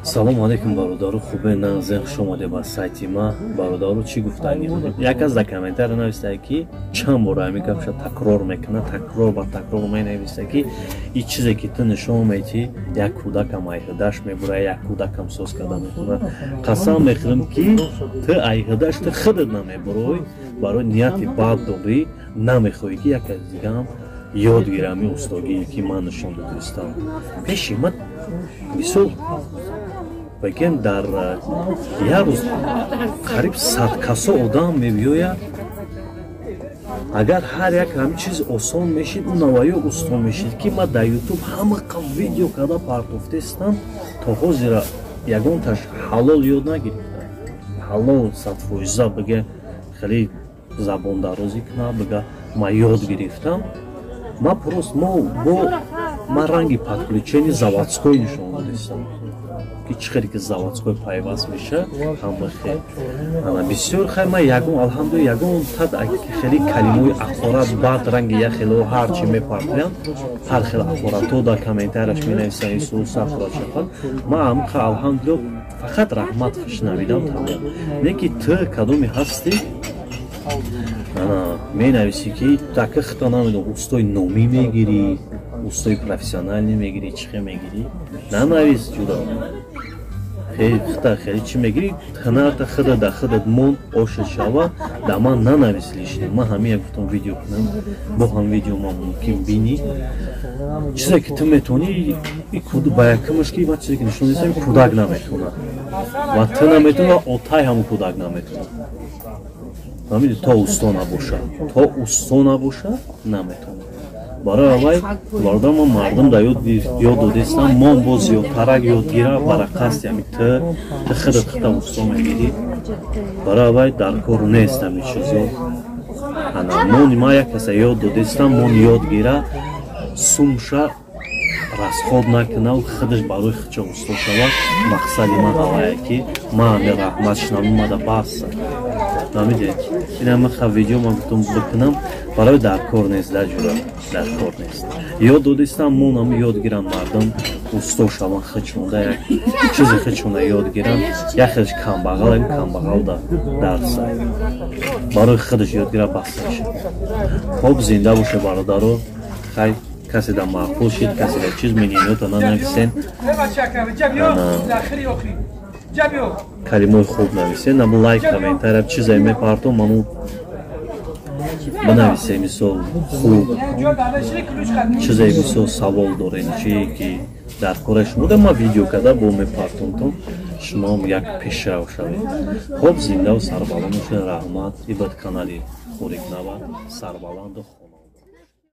салом алейкум бародару хубе назех шомоде ба сайти ма бародару чӣ гуфтани як аз комментар нависта ки чанд бора ами гапша такрор мекунад такрор ба такрор менависта ки ин чизе ки ту нишон медиҳӣ як кӯдакам айҳидаш мебурад як кӯдакам соз карда мекунад қасам мехӯрам ки ту айҳидаш ту худат намебурои барои нияти бад дорӣ намехоҳӣ ки як аз дигам ёд гирами устогие ки ман нишон додистам пеши ман мисол бигем дар як рӯз қариб 100 касо одам мебиёяд агар ҳар як ҳамин чиз осон мешид ӯ наваё устон мешид ки ман дар ютуб ҳама видео карда партофтестам то ҳозира ягонташ ҳалол ёд нагирифтам ҳалол 100% бигем хеле забондарозӣ кунам бига ман ёд гирифтам ма просто ма ранги подключени заводской нишон додистам ки чӣ хеле ки заводской пайваст меша ҳама хел ана бисёр хай ма ягон алҳамдулилла ягон тад хеле калимаи ахорат бад ранги я хело ҳар чӣ мепартоям ҳар хел ахоратҳо дар комментарияш менависам исӯ сафрат шафат ма амқа алҳамдулилла фақат раҳмат шунавидам тамом не ки ту кадоме ҳастӣ менависӣ ки така хита намедонам устои номӣ мегирӣ устои профессионалӣ мегирӣ чӣ хел мегирӣ нанавис ҷудо хита хеле чӣ мегирӣ ҳунарта худа да худат мон ошид шава да ман нанавис лишни ман ҳамин як гуфтам видео кунам бо ҳам видео ма мумкин бинӣ чизе ки ту метавонӣ ба якумаш ки ма чизе ки нишон дистам кӯдак наметавонад ва ту наметавонӣ ва отай ҳам кӯдак наметавонад то усто набошад наметавонад барои аввай бародар ман мардум да ёд додистам мон бо зиёдтарак ёдгира барақасти ами ту худат хита усто мегирӣ барои аввай дар кор нест ами чизо ана мони ма як каса ёд додистам мон ёдгира сумша расход накунав худаш барои хича усто шавад мақсади ман аввае ки ман ами раҳмат шунавимада баса намидед инама ха видео ман гуфтам бикунам барои дар кор нест даҷура дар кор нест ёд додистам мон ами ёд гирам мардум усто шаванд хичонда як чизи хичонда ёд гирам як хелш камбағал ам камбағал да дарсай барои худаш ёд гира баста шуд хоб зинда боша бародаро хай касе да маъқул шид касе да чиз мининота нанависен калимаи хуб нависен намо лайк комментария чизе мепартом ману банависе мисол хуб чизе мисол савол дорен чи ки дар кора шумо да ма видео карда бо мепартомтон шумоам як пешрав шавед хоб зиндаву сарбаланд бошед раҳмат ибад канали хурикнава сарбаланду